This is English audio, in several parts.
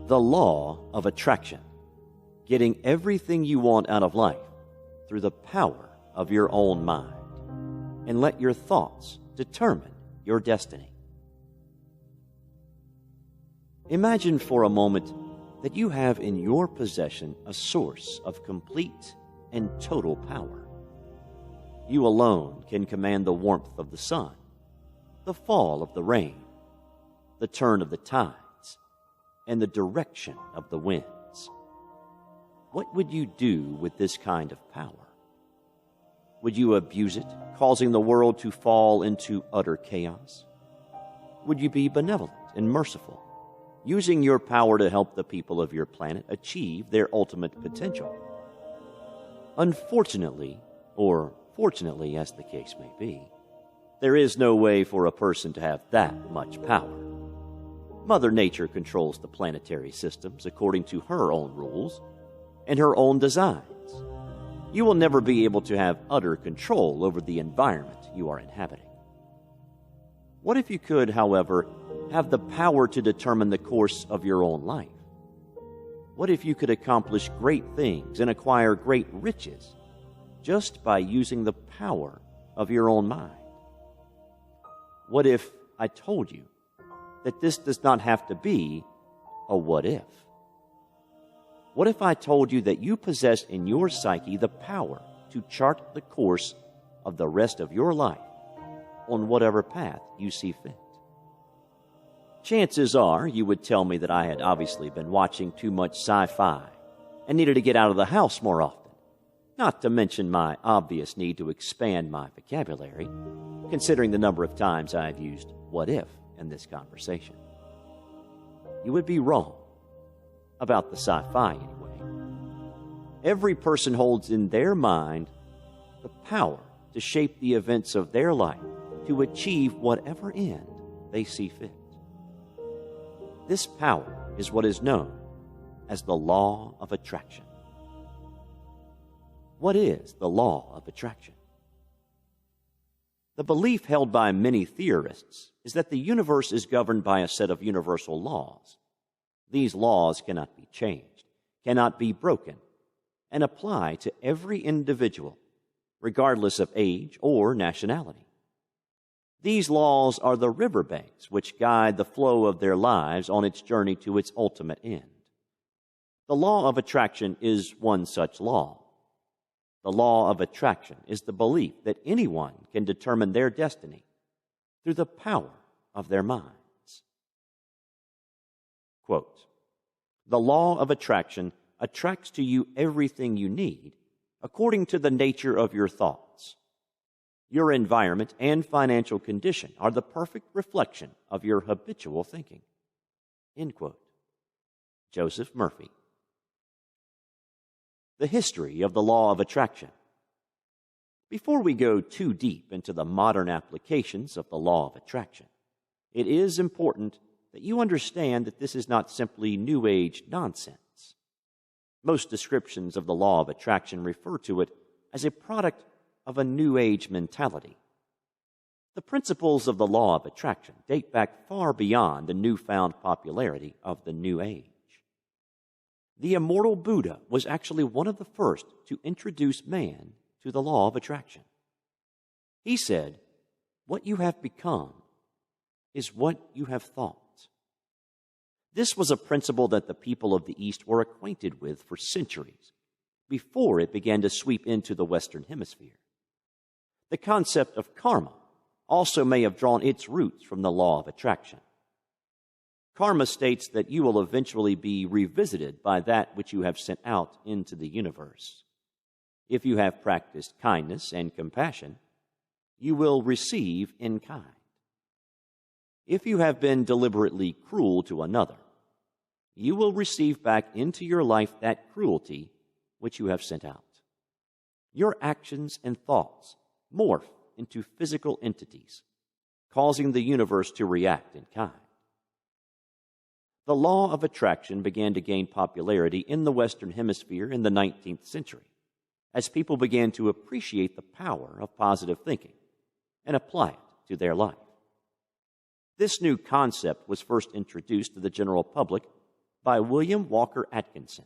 The law of attraction. Getting everything you want out of life through the power of your own mind. And let your thoughts determine your destiny. Imagine for a moment that you have in your possession a source of complete and total power. You alone can command the warmth of the sun, the fall of the rain, the turn of the tides, and the direction of the winds. What would you do with this kind of power? Would you abuse it, causing the world to fall into utter chaos? Would you be benevolent and merciful, using your power to help the people of your planet achieve their ultimate potential? Unfortunately, or fortunately as the case may be, there is no way for a person to have that much power. Mother Nature controls the planetary systems according to her own rules and her own designs. You will never be able to have utter control over the environment you are inhabiting. What if you could, however, have the power to determine the course of your own life? What if you could accomplish great things and acquire great riches just by using the power of your own mind? What if I told you that this does not have to be a what if? What if I told you that you possess in your psyche the power to chart the course of the rest of your life on whatever path you see fit? Chances are you would tell me that I had obviously been watching too much sci-fi and needed to get out of the house more often, not to mention my obvious need to expand my vocabulary, considering the number of times I have used what if in this conversation. You would be wrong about the sci-fi anyway. Every person holds in their mind the power to shape the events of their life to achieve whatever end they see fit. This power is what is known as the law of attraction. What is the law of attraction? The belief held by many theorists is that the universe is governed by a set of universal laws. These laws cannot be changed, cannot be broken, and apply to every individual, regardless of age or nationality. These laws are the riverbanks which guide the flow of their lives on its journey to its ultimate end. The law of attraction is one such law. The law of attraction is the belief that anyone can determine their destiny through the power of their minds. Quote, "The law of attraction attracts to you everything you need according to the nature of your thoughts. Your environment and financial condition are the perfect reflection of your habitual thinking." End quote. Joseph Murphy. The history of the law of attraction. Before we go too deep into the modern applications of the law of attraction, it is important that you understand that this is not simply New Age nonsense. Most descriptions of the law of attraction refer to it as a product of a New Age mentality. The principles of the law of attraction date back far beyond the newfound popularity of the New Age. The immortal Buddha was actually one of the first to introduce man to the law of attraction. He said, "What you have become is what you have thought." This was a principle that the people of the East were acquainted with for centuries before it began to sweep into the Western Hemisphere. The concept of karma also may have drawn its roots from the law of attraction. Karma states that you will eventually be revisited by that which you have sent out into the universe. If you have practiced kindness and compassion, you will receive in kind. If you have been deliberately cruel to another, you will receive back into your life that cruelty which you have sent out. Your actions and thoughts morph into physical entities, causing the universe to react in kind. The law of attraction began to gain popularity in the Western Hemisphere in the 19th century, as people began to appreciate the power of positive thinking and apply it to their life. This new concept was first introduced to the general public by William Walker Atkinson,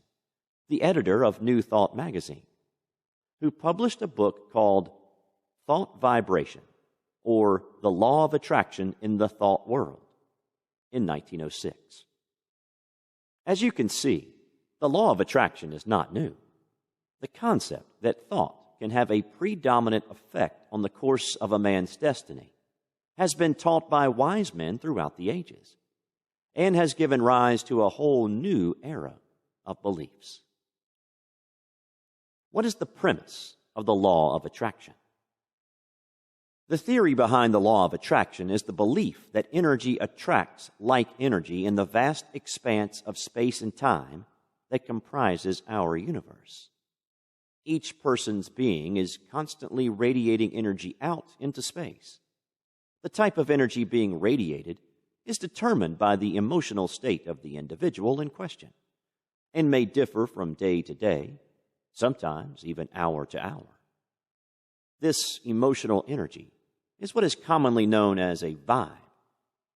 the editor of New Thought magazine, who published a book called Thought Vibration, or The Law of Attraction in the Thought World, in 1906. As you can see, the law of attraction is not new. The concept that thought can have a predominant effect on the course of a man's destiny has been taught by wise men throughout the ages and has given rise to a whole new era of beliefs. What is the premise of the law of attraction? The theory behind the law of attraction is the belief that energy attracts like energy in the vast expanse of space and time that comprises our universe. Each person's being is constantly radiating energy out into space. The type of energy being radiated is determined by the emotional state of the individual in question and may differ from day to day, sometimes even hour to hour. This emotional energy is what is commonly known as a vibe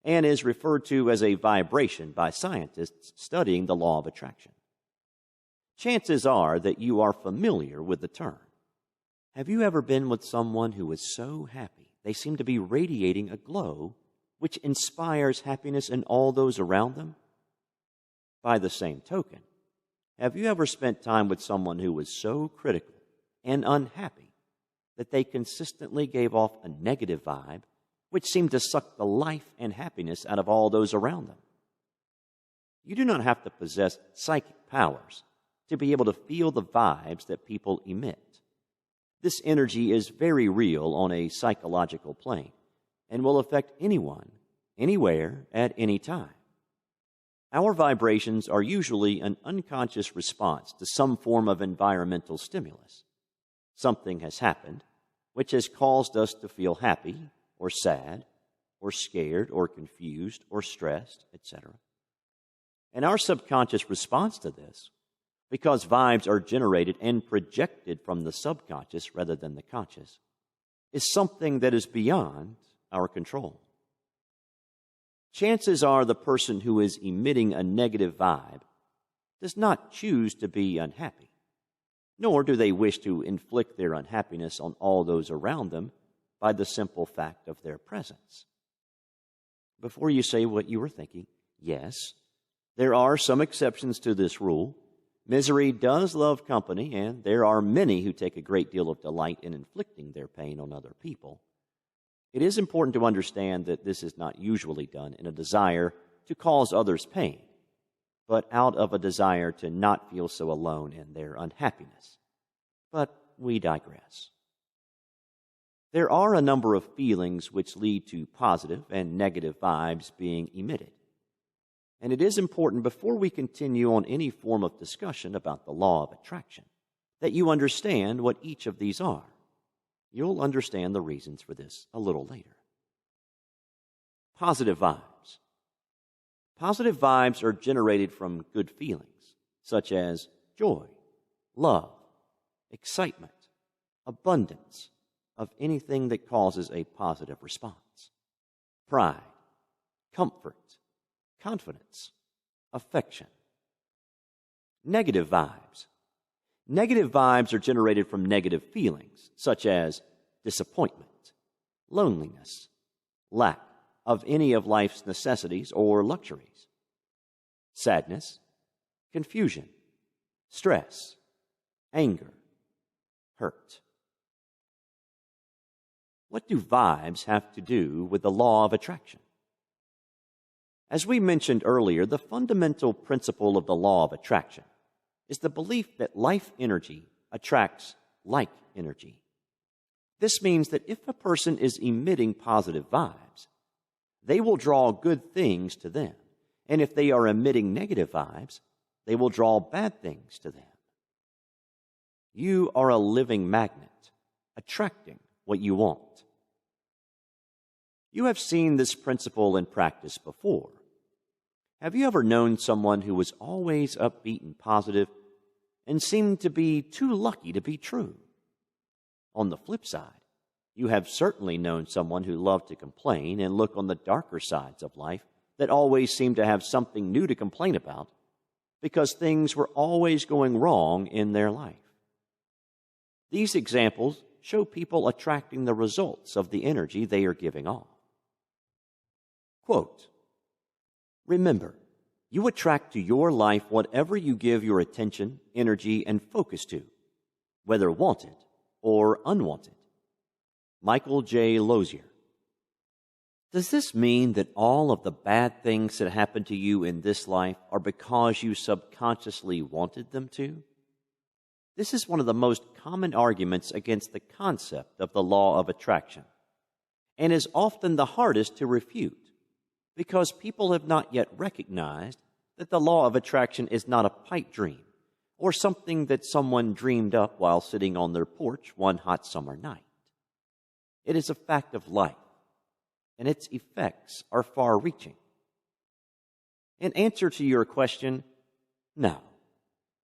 and is referred to as a vibration by scientists studying the law of attraction. Chances are that you are familiar with the term. Have you ever been with someone who is so happy they seem to be radiating a glow which inspires happiness in all those around them? By the same token, have you ever spent time with someone who was so critical and unhappy that they consistently gave off a negative vibe which seemed to suck the life and happiness out of all those around them? You do not have to possess psychic powers to be able to feel the vibes that people emit. This energy is very real on a psychological plane and will affect anyone, anywhere, at any time. Our vibrations are usually an unconscious response to some form of environmental stimulus. Something has happened which has caused us to feel happy or sad or scared or confused or stressed, etc. And our subconscious response to this, because vibes are generated and projected from the subconscious rather than the conscious, is something that is beyond our control. Chances are the person who is emitting a negative vibe does not choose to be unhappy, nor do they wish to inflict their unhappiness on all those around them by the simple fact of their presence. Before you say what you were thinking, yes, there are some exceptions to this rule. Misery does love company, and there are many who take a great deal of delight in inflicting their pain on other people. It is important to understand that this is not usually done in a desire to cause others pain, but out of a desire to not feel so alone in their unhappiness. But we digress. There are a number of feelings which lead to positive and negative vibes being emitted. And it is important, before we continue on any form of discussion about the law of attraction, that you understand what each of these are. You'll understand the reasons for this a little later. Positive vibes. Positive vibes are generated from good feelings, such as joy, love, excitement, abundance of anything that causes a positive response, pride, comfort, confidence, affection. Negative vibes. Negative vibes are generated from negative feelings, such as disappointment, loneliness, lack of any of life's necessities or luxuries, sadness, confusion, stress, anger, hurt. What do vibes have to do with the law of attraction? As we mentioned earlier, the fundamental principle of the law of attraction is the belief that life energy attracts like energy. This means that if a person is emitting positive vibes, they will draw good things to them. And if they are emitting negative vibes, they will draw bad things to them. You are a living magnet, attracting what you want. You have seen this principle in practice before. Have you ever known someone who was always upbeat and positive and seemed to be too lucky to be true? On the flip side, you have certainly known someone who loved to complain and look on the darker sides of life that always seemed to have something new to complain about because things were always going wrong in their life. These examples show people attracting the results of the energy they are giving off. Quote, "Remember, you attract to your life whatever you give your attention, energy, and focus to, whether wanted or unwanted." Michael J. Lozier. Does this mean that all of the bad things that happen to you in this life are because you subconsciously wanted them to? This is one of the most common arguments against the concept of the law of attraction, and is often the hardest to refute, because people have not yet recognized that the law of attraction is not a pipe dream or something that someone dreamed up while sitting on their porch one hot summer night. It is a fact of life, and its effects are far-reaching. In answer to your question, no,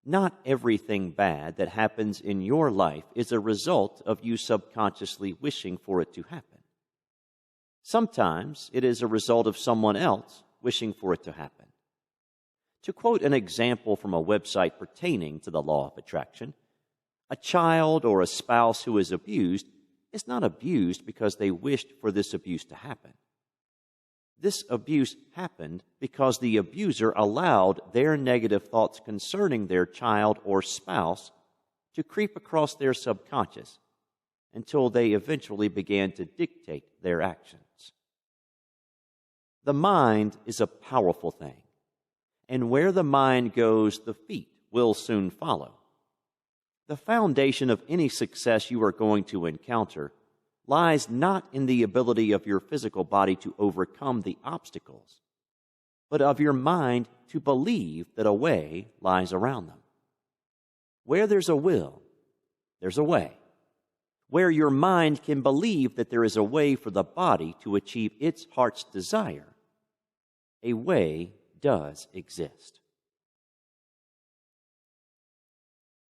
not everything bad that happens in your life is a result of you subconsciously wishing for it to happen. Sometimes it is a result of someone else wishing for it to happen. To quote an example from a website pertaining to the law of attraction, a child or a spouse who is abused is not abused because they wished for this abuse to happen. This abuse happened because the abuser allowed their negative thoughts concerning their child or spouse to creep across their subconscious until they eventually began to dictate their actions. The mind is a powerful thing, and where the mind goes, the feet will soon follow. The foundation of any success you are going to encounter lies not in the ability of your physical body to overcome the obstacles, but of your mind to believe that a way lies around them. Where there's a will, there's a way. Where your mind can believe that there is a way for the body to achieve its heart's desire, a way does exist.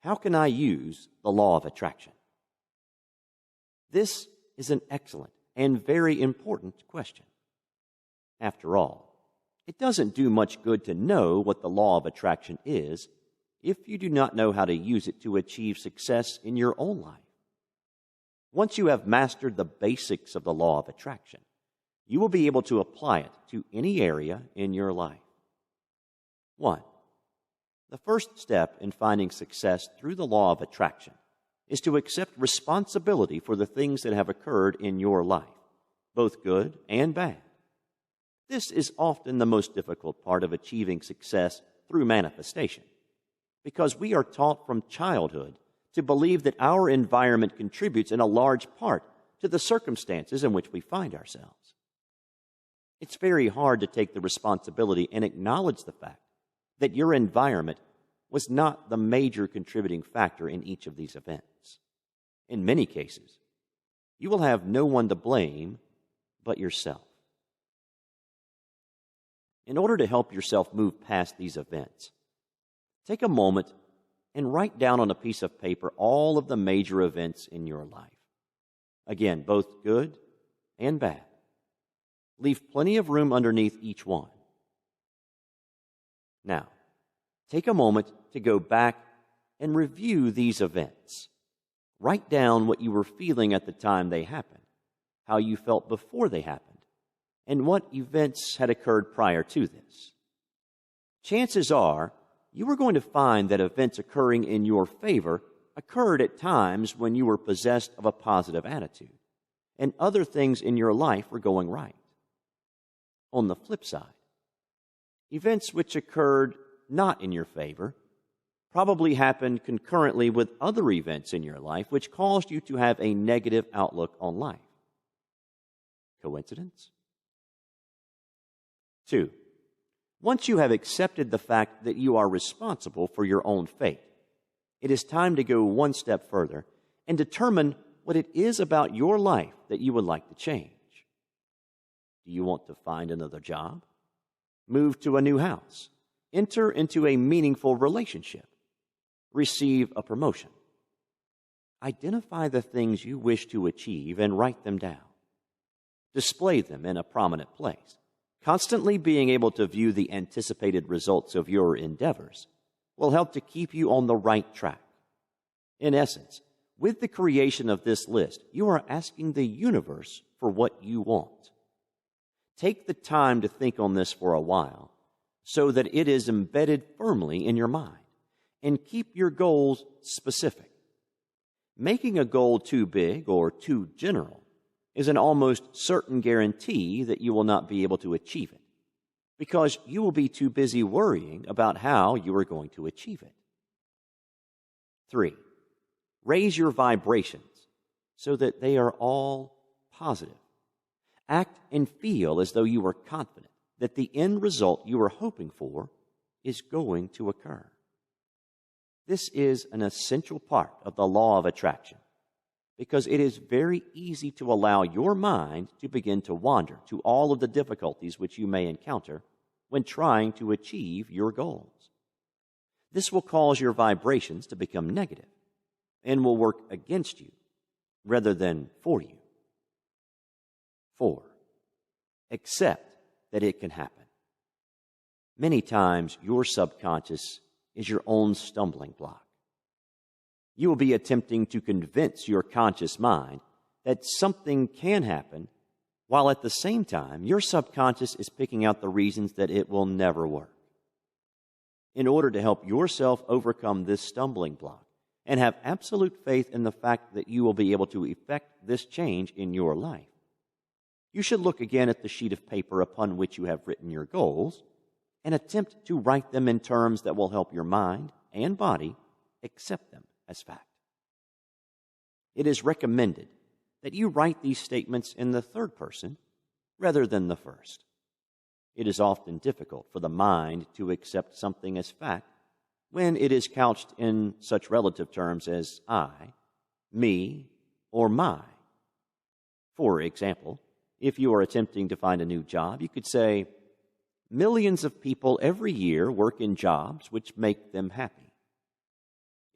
How can I use the law of attraction? This is an excellent and very important question. After all, it doesn't do much good to know what the law of attraction is if you do not know how to use it to achieve success in your own life. Once you have mastered the basics of the law of attraction, you will be able to apply it to any area in your life. 1. The first step in finding success through the law of attraction is to accept responsibility for the things that have occurred in your life, both good and bad. This is often the most difficult part of achieving success through manifestation, because we are taught from childhood to believe that our environment contributes in a large part to the circumstances in which we find ourselves. It's very hard to take the responsibility and acknowledge the fact that your environment was not the major contributing factor in each of these events. In many cases, you will have no one to blame but yourself. In order to help yourself move past these events, take a moment and write down on a piece of paper all of the major events in your life. Again, both good and bad. Leave plenty of room underneath each one. Now, take a moment to go back and review these events. Write down what you were feeling at the time they happened, how you felt before they happened, and what events had occurred prior to this. Chances are you are going to find that events occurring in your favor occurred at times when you were possessed of a positive attitude, and other things in your life were going right. On the flip side, events which occurred not in your favor probably happened concurrently with other events in your life which caused you to have a negative outlook on life. Coincidence? 2. Once you have accepted the fact that you are responsible for your own fate, it is time to go one step further and determine what it is about your life that you would like to change. Do you want to find another job? Move to a new house? Enter into a meaningful relationship? Receive a promotion? Identify the things you wish to achieve and write them down. Display them in a prominent place. Constantly being able to view the anticipated results of your endeavors will help to keep you on the right track. In essence, with the creation of this list, you are asking the universe for what you want. Take the time to think on this for a while so that it is embedded firmly in your mind, and keep your goals specific. Making a goal too big or too general is an almost certain guarantee that you will not be able to achieve it, because you will be too busy worrying about how you are going to achieve it. 3. Raise your vibrations so that they are all positive. Act and feel as though you are confident that the end result you are hoping for is going to occur. This is an essential part of the law of attraction, because it is very easy to allow your mind to begin to wander to all of the difficulties which you may encounter when trying to achieve your goals. This will cause your vibrations to become negative and will work against you rather than for you. 4. Accept that it can happen. Many times your subconscious is your own stumbling block. You will be attempting to convince your conscious mind that something can happen, while at the same time your subconscious is picking out the reasons that it will never work. In order to help yourself overcome this stumbling block and have absolute faith in the fact that you will be able to effect this change in your life, you should look again at the sheet of paper upon which you have written your goals and attempt to write them in terms that will help your mind and body accept them as fact. It is recommended that you write these statements in the third person rather than the first. It is often difficult for the mind to accept something as fact when it is couched in such relative terms as I, me, or my. For example, if you are attempting to find a new job, you could say, millions of people every year work in jobs which make them happy.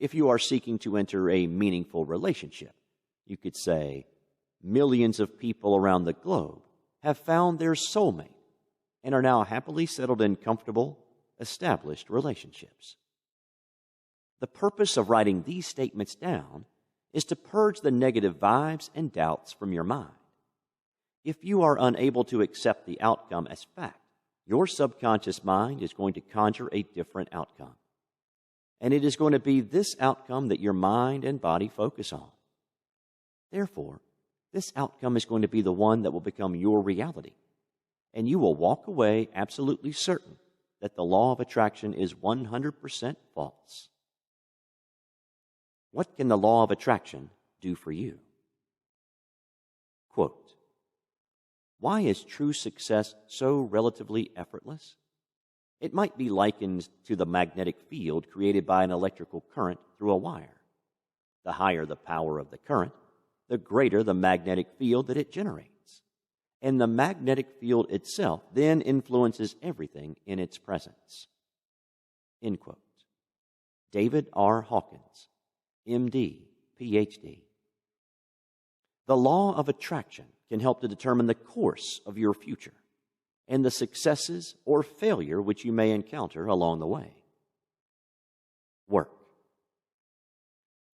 If you are seeking to enter a meaningful relationship, you could say, millions of people around the globe have found their soulmate and are now happily settled in comfortable, established relationships. The purpose of writing these statements down is to purge the negative vibes and doubts from your mind. If you are unable to accept the outcome as fact, your subconscious mind is going to conjure a different outcome. And it is going to be this outcome that your mind and body focus on. Therefore, this outcome is going to be the one that will become your reality. And you will walk away absolutely certain that the law of attraction is 100% false. What can the law of attraction do for you? Quote, why is true success so relatively effortless? It might be likened to the magnetic field created by an electrical current through a wire. The higher the power of the current, the greater the magnetic field that it generates. And the magnetic field itself then influences everything in its presence. End quote. David R. Hawkins, M.D., Ph.D. The law of attraction can help to determine the course of your future and the successes or failure which you may encounter along the way. Work.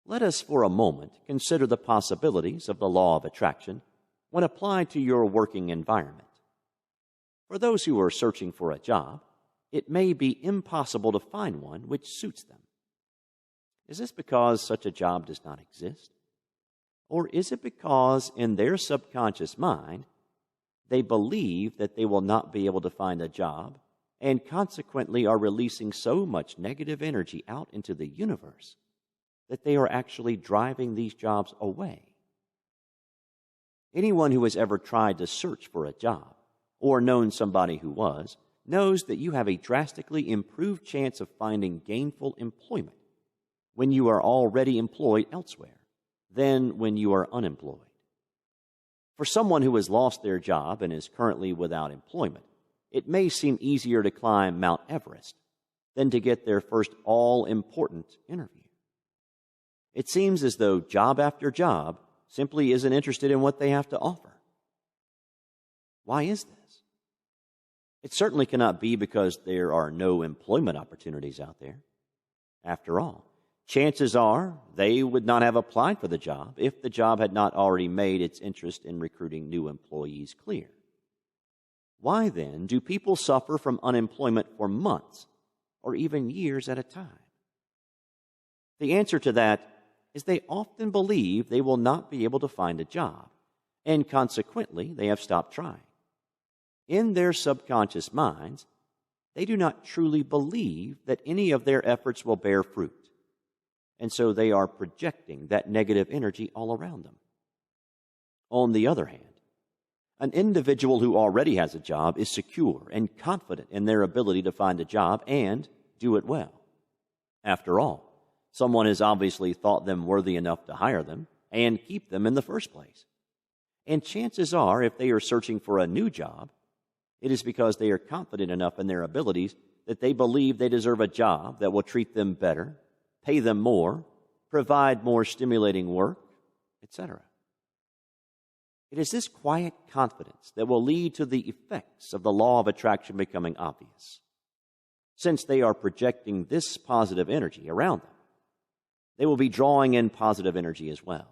Let us for a moment consider the possibilities of the law of attraction when applied to your working environment. For those who are searching for a job, it may be impossible to find one which suits them. Is this because such a job does not exist? Or is it because in their subconscious mind, they believe that they will not be able to find a job and consequently are releasing so much negative energy out into the universe that they are actually driving these jobs away? Anyone who has ever tried to search for a job or known somebody who was knows that you have a drastically improved chance of finding gainful employment when you are already employed elsewhere than when you are unemployed. For someone who has lost their job and is currently without employment, it may seem easier to climb Mount Everest than to get their first all-important interview. It seems as though job after job simply isn't interested in what they have to offer. Why is this? It certainly cannot be because there are no employment opportunities out there. After all, chances are they would not have applied for the job if the job had not already made its interest in recruiting new employees clear. Why then do people suffer from unemployment for months or even years at a time? The answer to that is they often believe they will not be able to find a job, and consequently they have stopped trying. In their subconscious minds, they do not truly believe that any of their efforts will bear fruit, and so they are projecting that negative energy all around them. On the other hand, an individual who already has a job is secure and confident in their ability to find a job and do it well. After all, someone has obviously thought them worthy enough to hire them and keep them in the first place. And chances are, if they are searching for a new job, it is because they are confident enough in their abilities that they believe they deserve a job that will treat them better, pay them more, provide more stimulating work, etc. It is this quiet confidence that will lead to the effects of the law of attraction becoming obvious. Since they are projecting this positive energy around them, they will be drawing in positive energy as well,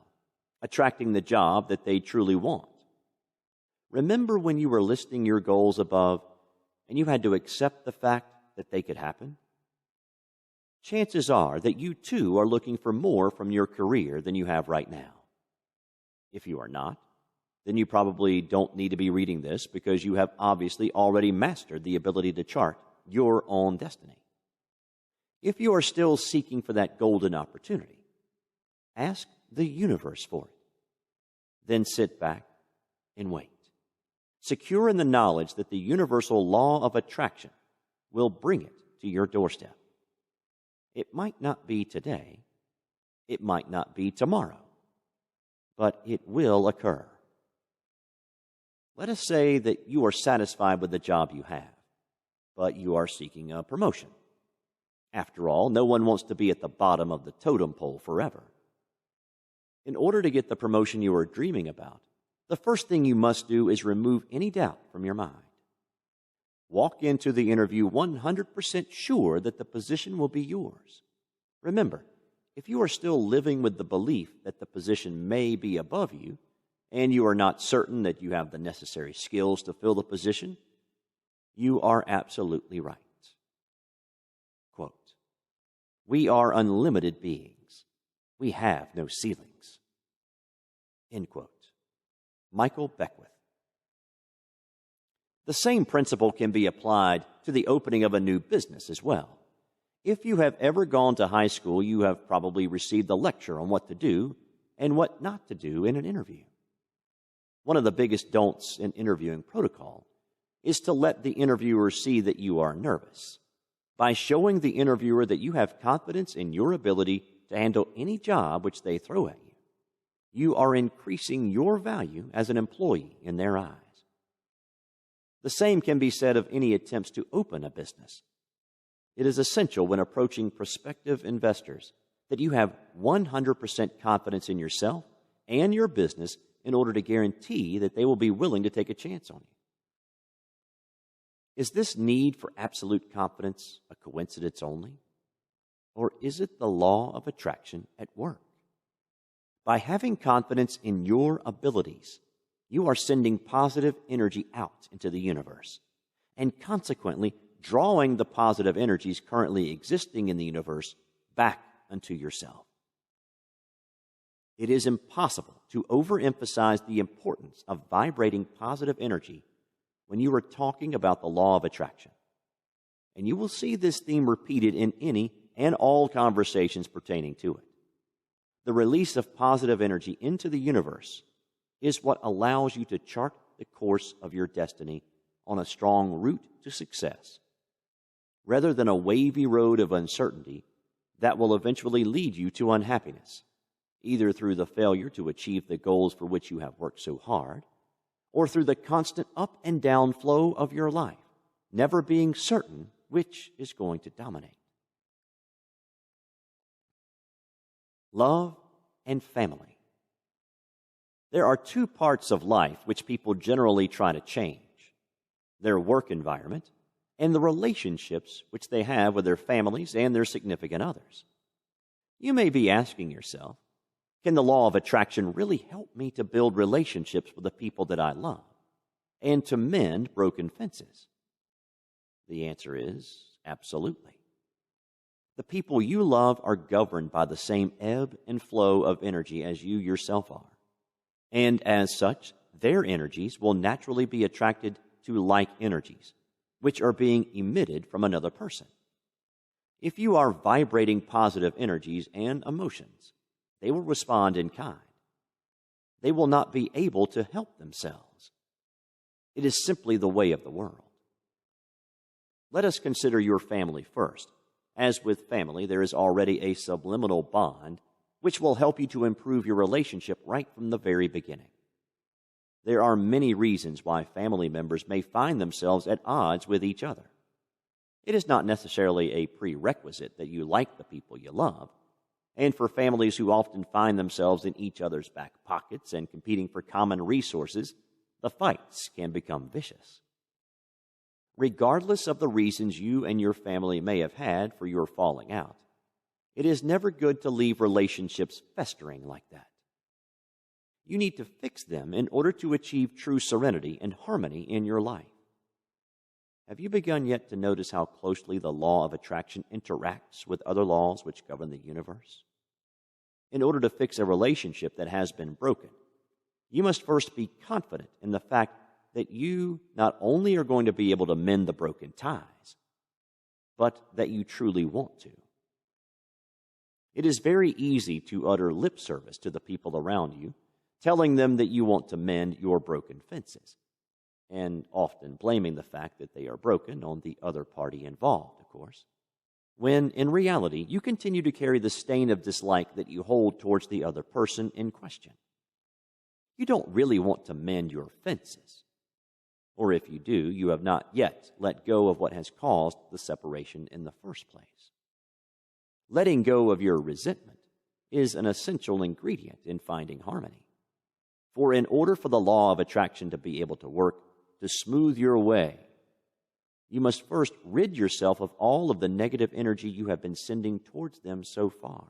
attracting the job that they truly want. Remember when you were listing your goals above and you had to accept the fact that they could happen? Chances are that you too are looking for more from your career than you have right now. If you are not, then you probably don't need to be reading this because you have obviously already mastered the ability to chart your own destiny. If you are still seeking for that golden opportunity, ask the universe for it. Then sit back and wait, secure in the knowledge that the universal law of attraction will bring it to your doorstep. It might not be today, it might not be tomorrow, but it will occur. Let us say that you are satisfied with the job you have, but you are seeking a promotion. After all, no one wants to be at the bottom of the totem pole forever. In order to get the promotion you are dreaming about, the first thing you must do is remove any doubt from your mind. Walk into the interview 100% sure that the position will be yours. Remember, if you are still living with the belief that the position may be above you, and you are not certain that you have the necessary skills to fill the position, you are absolutely right. Quote, "We are unlimited beings. We have no ceilings." End quote. Michael Beckwith. The same principle can be applied to the opening of a new business as well. If you have ever gone to high school, you have probably received a lecture on what to do and what not to do in an interview. One of the biggest don'ts in interviewing protocol is to let the interviewer see that you are nervous. By showing the interviewer that you have confidence in your ability to handle any job which they throw at you, you are increasing your value as an employee in their eyes. The same can be said of any attempts to open a business. It is essential when approaching prospective investors that you have 100% confidence in yourself and your business in order to guarantee that they will be willing to take a chance on you. Is this need for absolute confidence a coincidence only? Or is it the law of attraction at work? By having confidence in your abilities, you are sending positive energy out into the universe, and consequently drawing the positive energies currently existing in the universe back unto yourself. It is impossible to overemphasize the importance of vibrating positive energy when you are talking about the law of attraction. And you will see this theme repeated in any and all conversations pertaining to it. The release of positive energy into the universe is what allows you to chart the course of your destiny on a strong route to success, rather than a wavy road of uncertainty that will eventually lead you to unhappiness, either through the failure to achieve the goals for which you have worked so hard, or through the constant up and down flow of your life, never being certain which is going to dominate. Love and family. There are two parts of life which people generally try to change: their work environment, and the relationships which they have with their families and their significant others. You may be asking yourself, can the law of attraction really help me to build relationships with the people that I love and to mend broken fences? The answer is absolutely. The people you love are governed by the same ebb and flow of energy as you yourself are. And as such, their energies will naturally be attracted to like energies, which are being emitted from another person. If you are vibrating positive energies and emotions, they will respond in kind. They will not be able to help themselves. It is simply the way of the world. Let us consider your family first. As with family, there is already a subliminal bond which will help you to improve your relationship right from the very beginning. There are many reasons why family members may find themselves at odds with each other. It is not necessarily a prerequisite that you like the people you love, and for families who often find themselves in each other's back pockets and competing for common resources, the fights can become vicious. Regardless of the reasons you and your family may have had for your falling out, it is never good to leave relationships festering like that. You need to fix them in order to achieve true serenity and harmony in your life. Have you begun yet to notice how closely the law of attraction interacts with other laws which govern the universe? In order to fix a relationship that has been broken, you must first be confident in the fact that you not only are going to be able to mend the broken ties, but that you truly want to. It is very easy to utter lip service to the people around you, telling them that you want to mend your broken fences, and often blaming the fact that they are broken on the other party involved, of course, when in reality you continue to carry the stain of dislike that you hold towards the other person in question. You don't really want to mend your fences. Or if you do, you have not yet let go of what has caused the separation in the first place. Letting go of your resentment is an essential ingredient in finding harmony. For in order for the law of attraction to be able to work, to smooth your way, you must first rid yourself of all of the negative energy you have been sending towards them so far.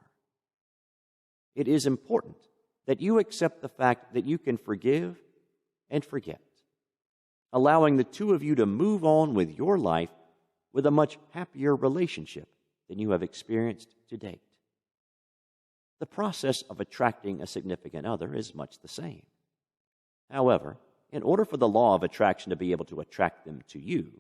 It is important that you accept the fact that you can forgive and forget, allowing the two of you to move on with your life with a much happier relationship than you have experienced to date. The process of attracting a significant other is much the same. However, in order for the law of attraction to be able to attract them to you,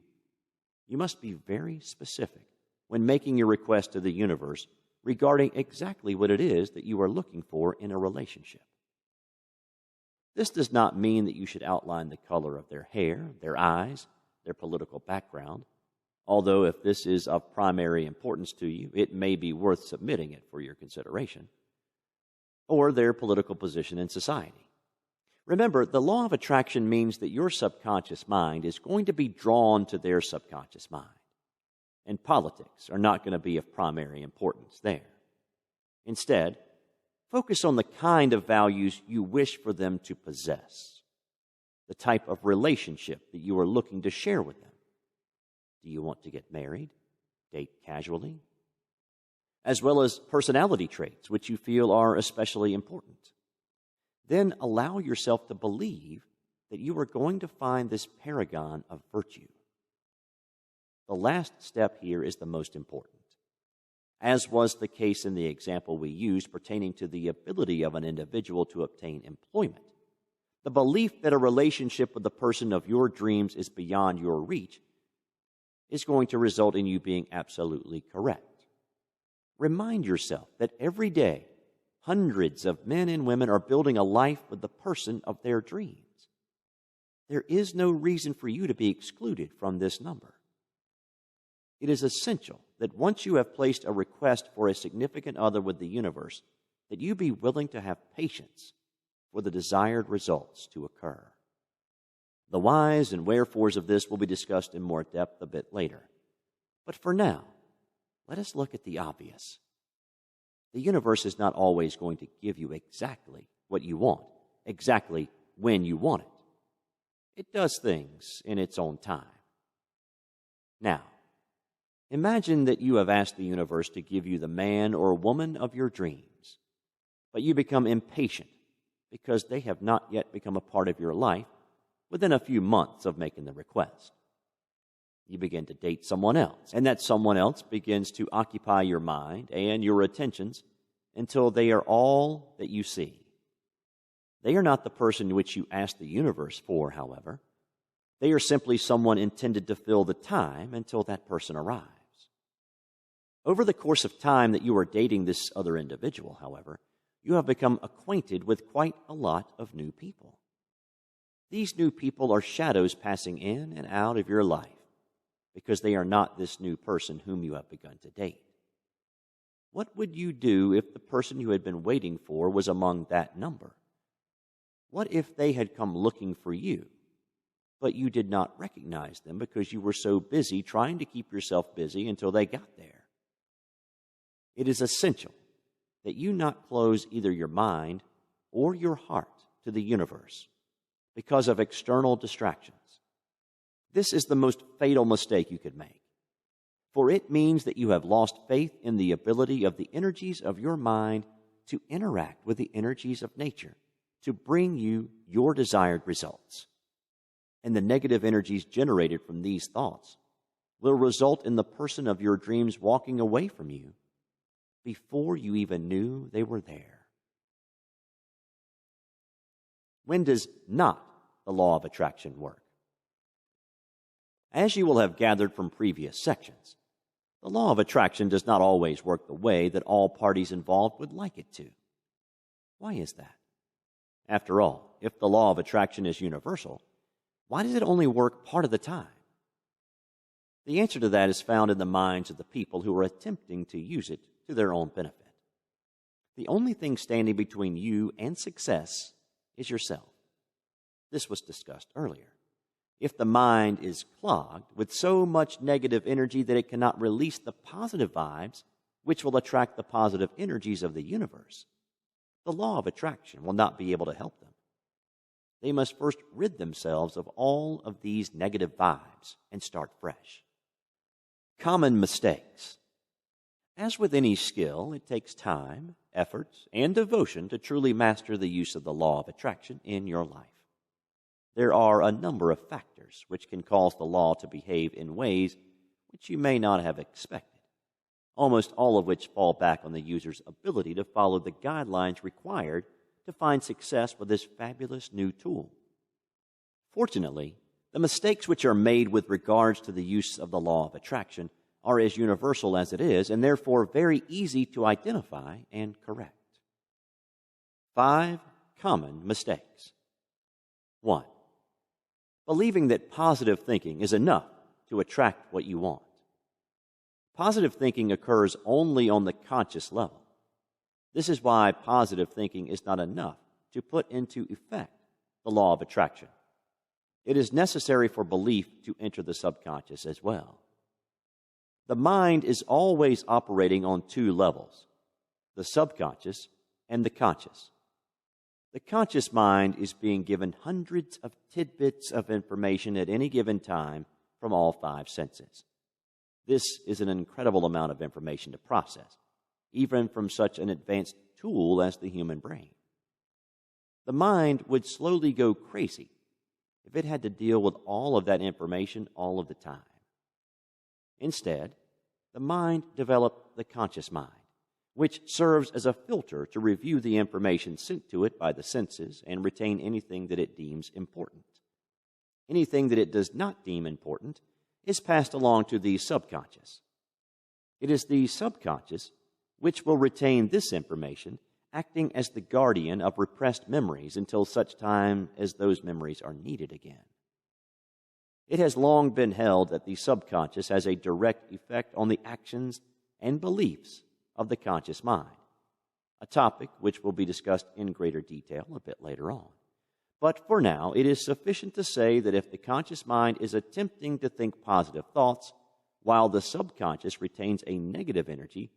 you must be very specific when making your request to the universe regarding exactly what it is that you are looking for in a relationship. This does not mean that you should outline the color of their hair, their eyes, their political background, although if this is of primary importance to you, it may be worth submitting it for your consideration, or their political position in society. Remember, the law of attraction means that your subconscious mind is going to be drawn to their subconscious mind, and politics are not going to be of primary importance there. Instead, focus on the kind of values you wish for them to possess, the type of relationship that you are looking to share with them. Do you want to get married, date casually, as well as personality traits which you feel are especially important? Then allow yourself to believe that you are going to find this paragon of virtue. The last step here is the most important. As was the case in the example we used pertaining to the ability of an individual to obtain employment, the belief that a relationship with the person of your dreams is beyond your reach is going to result in you being absolutely correct. Remind yourself that every day, hundreds of men and women are building a life with the person of their dreams. There is no reason for you to be excluded from this number. It is essential that once you have placed a request for a significant other with the universe, that you be willing to have patience for the desired results to occur. The whys and wherefores of this will be discussed in more depth a bit later. But for now, let us look at the obvious. The universe is not always going to give you exactly what you want, exactly when you want it. It does things in its own time, Now, imagine that you have asked the universe to give you the man or woman of your dreams, but you become impatient because they have not yet become a part of your life within a few months of making the request. You begin to date someone else, and that someone else begins to occupy your mind and your attentions until they are all that you see. They are not the person which you asked the universe for, however. They are simply someone intended to fill the time until that person arrives. Over the course of time that you are dating this other individual, however, you have become acquainted with quite a lot of new people. These new people are shadows passing in and out of your life because they are not this new person whom you have begun to date. What would you do if the person you had been waiting for was among that number? What if they had come looking for you, but you did not recognize them because you were so busy trying to keep yourself busy until they got there? It is essential that you not close either your mind or your heart to the universe because of external distractions. This is the most fatal mistake you could make, for it means that you have lost faith in the ability of the energies of your mind to interact with the energies of nature to bring you your desired results. And the negative energies generated from these thoughts will result in the person of your dreams walking away from you before you even knew they were there. When does not the law of attraction work? As you will have gathered from previous sections, the law of attraction does not always work the way that all parties involved would like it to. Why is that? After all, if the law of attraction is universal, why does it only work part of the time? The answer to that is found in the minds of the people who are attempting to use it to their own benefit. The only thing standing between you and success is yourself. This was discussed earlier. If the mind is clogged with so much negative energy that it cannot release the positive vibes which will attract the positive energies of the universe, the law of attraction will not be able to help them. They must first rid themselves of all of these negative vibes and start fresh. Common mistakes. As with any skill, it takes time, effort, and devotion to truly master the use of the law of attraction in your life. There are a number of factors which can cause the law to behave in ways which you may not have expected, almost all of which fall back on the user's ability to follow the guidelines required to find success with this fabulous new tool. Fortunately, the mistakes which are made with regards to the use of the law of attraction are as universal as it is, and therefore very easy to identify and correct. 5 common mistakes. 1. Believing that positive thinking is enough to attract what you want. Positive thinking occurs only on the conscious level. This is why positive thinking is not enough to put into effect the law of attraction. It is necessary for belief to enter the subconscious as well. The mind is always operating on 2 levels, the subconscious and the conscious. The conscious mind is being given hundreds of tidbits of information at any given time from all 5 senses. This is an incredible amount of information to process, even from such an advanced tool as the human brain. The mind would slowly go crazy if it had to deal with all of that information all of the time. Instead, the mind developed the conscious mind, which serves as a filter to review the information sent to it by the senses and retain anything that it deems important. Anything that it does not deem important is passed along to the subconscious. It is the subconscious which will retain this information, acting as the guardian of repressed memories until such time as those memories are needed again. It has long been held that the subconscious has a direct effect on the actions and beliefs of the conscious mind, a topic which will be discussed in greater detail a bit later on. But for now, it is sufficient to say that if the conscious mind is attempting to think positive thoughts, while the subconscious retains a negative energy,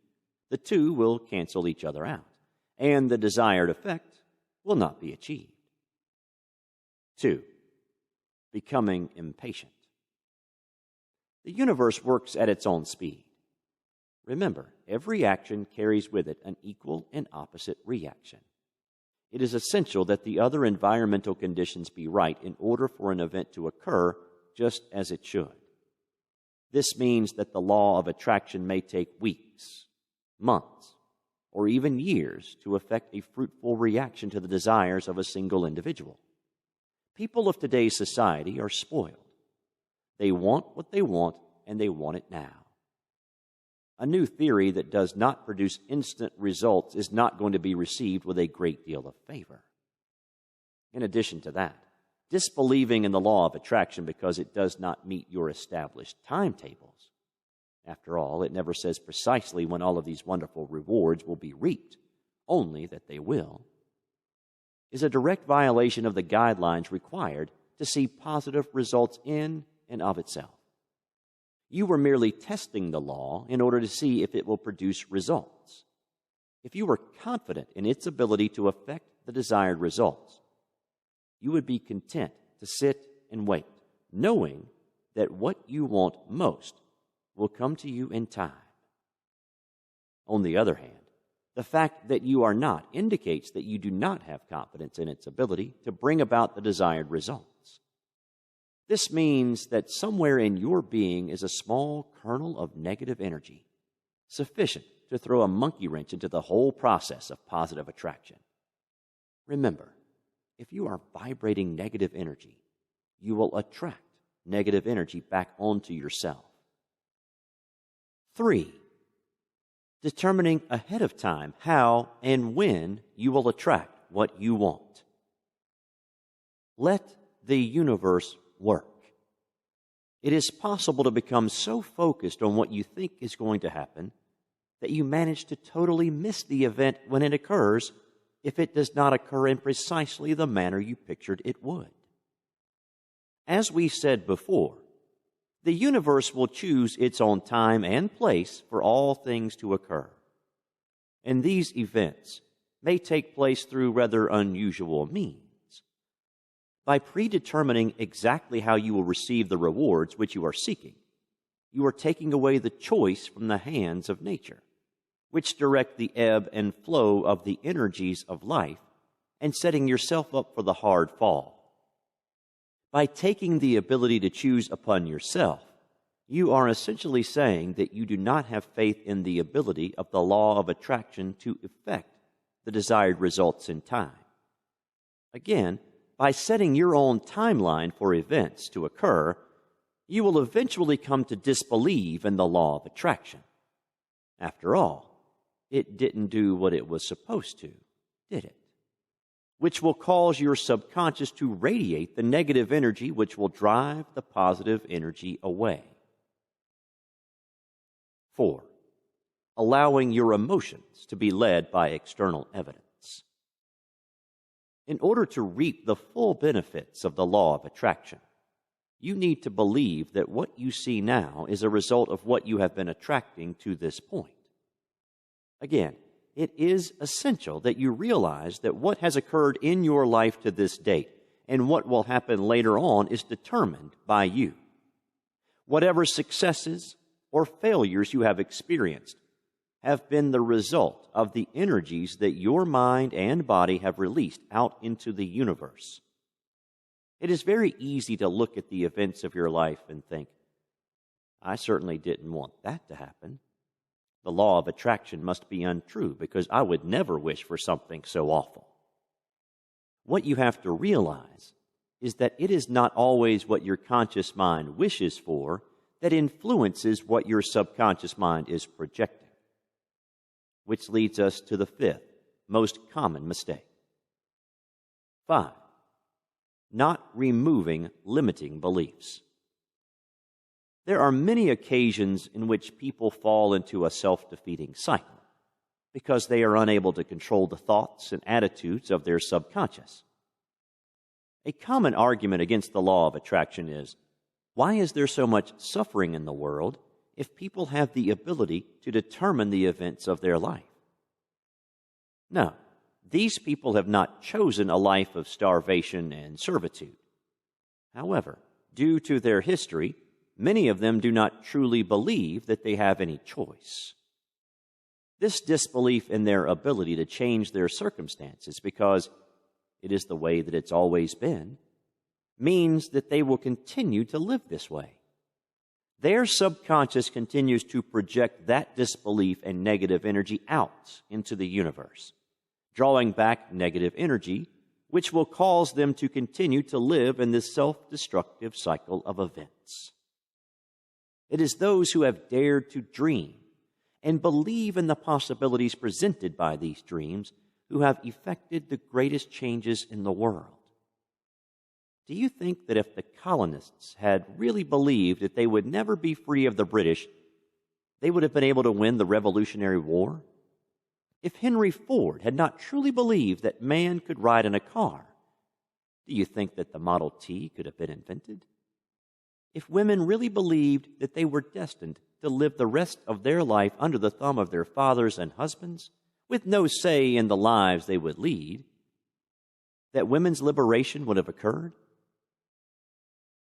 the two will cancel each other out, and the desired effect will not be achieved. 2. Becoming impatient. The universe works at its own speed. Remember, every action carries with it an equal and opposite reaction. It is essential that the other environmental conditions be right in order for an event to occur just as it should. This means that the law of attraction may take weeks, months, or even years to effect a fruitful reaction to the desires of a single individual. People of today's society are spoiled. They want what they want, and they want it now. A new theory that does not produce instant results is not going to be received with a great deal of favor. In addition to that, disbelieving in the law of attraction because it does not meet your established timetables. After all, it never says precisely when all of these wonderful rewards will be reaped, only that they will, is a direct violation of the guidelines required to see positive results in and of itself. You were merely testing the law in order to see if it will produce results. If you were confident in its ability to affect the desired results, you would be content to sit and wait, knowing that what you want most will come to you in time. On the other hand, the fact that you are not indicates that you do not have confidence in its ability to bring about the desired results. This means that somewhere in your being is a small kernel of negative energy, sufficient to throw a monkey wrench into the whole process of positive attraction. Remember, if you are vibrating negative energy, you will attract negative energy back onto yourself. 3. Determining ahead of time how and when you will attract what you want. Let the universe work. It is possible to become so focused on what you think is going to happen that you manage to totally miss the event when it occurs if it does not occur in precisely the manner you pictured it would. As we said before, the universe will choose its own time and place for all things to occur. And these events may take place through rather unusual means. By predetermining exactly how you will receive the rewards which you are seeking, you are taking away the choice from the hands of nature, which direct the ebb and flow of the energies of life, and setting yourself up for the hard fall. By taking the ability to choose upon yourself, you are essentially saying that you do not have faith in the ability of the law of attraction to effect the desired results in time. Again, by setting your own timeline for events to occur, you will eventually come to disbelieve in the law of attraction. After all, it didn't do what it was supposed to, did it? Which will cause your subconscious to radiate the negative energy which will drive the positive energy away. 4. Allowing your emotions to be led by external evidence. In order to reap the full benefits of the law of attraction, you need to believe that what you see now is a result of what you have been attracting to this point. Again, it is essential that you realize that what has occurred in your life to this date and what will happen later on is determined by you. Whatever successes or failures you have experienced have been the result of the energies that your mind and body have released out into the universe. It is very easy to look at the events of your life and think, I certainly didn't want that to happen. The law of attraction must be untrue because I would never wish for something so awful. What you have to realize is that it is not always what your conscious mind wishes for that influences what your subconscious mind is projecting. Which leads us to the 5th most common mistake. 5. Not removing limiting beliefs. There are many occasions in which people fall into a self-defeating cycle because they are unable to control the thoughts and attitudes of their subconscious. A common argument against the law of attraction is, why is there so much suffering in the world if people have the ability to determine the events of their life? No, these people have not chosen a life of starvation and servitude. However, due to their history, many of them do not truly believe that they have any choice. This disbelief in their ability to change their circumstances because it is the way that it's always been means that they will continue to live this way. Their subconscious continues to project that disbelief and negative energy out into the universe, drawing back negative energy, which will cause them to continue to live in this self-destructive cycle of events. It is those who have dared to dream and believe in the possibilities presented by these dreams who have effected the greatest changes in the world. Do you think that if the colonists had really believed that they would never be free of the British, they would have been able to win the Revolutionary War? If Henry Ford had not truly believed that man could ride in a car, do you think that the Model T could have been invented? If women really believed that they were destined to live the rest of their life under the thumb of their fathers and husbands, with no say in the lives they would lead, that women's liberation would have occurred?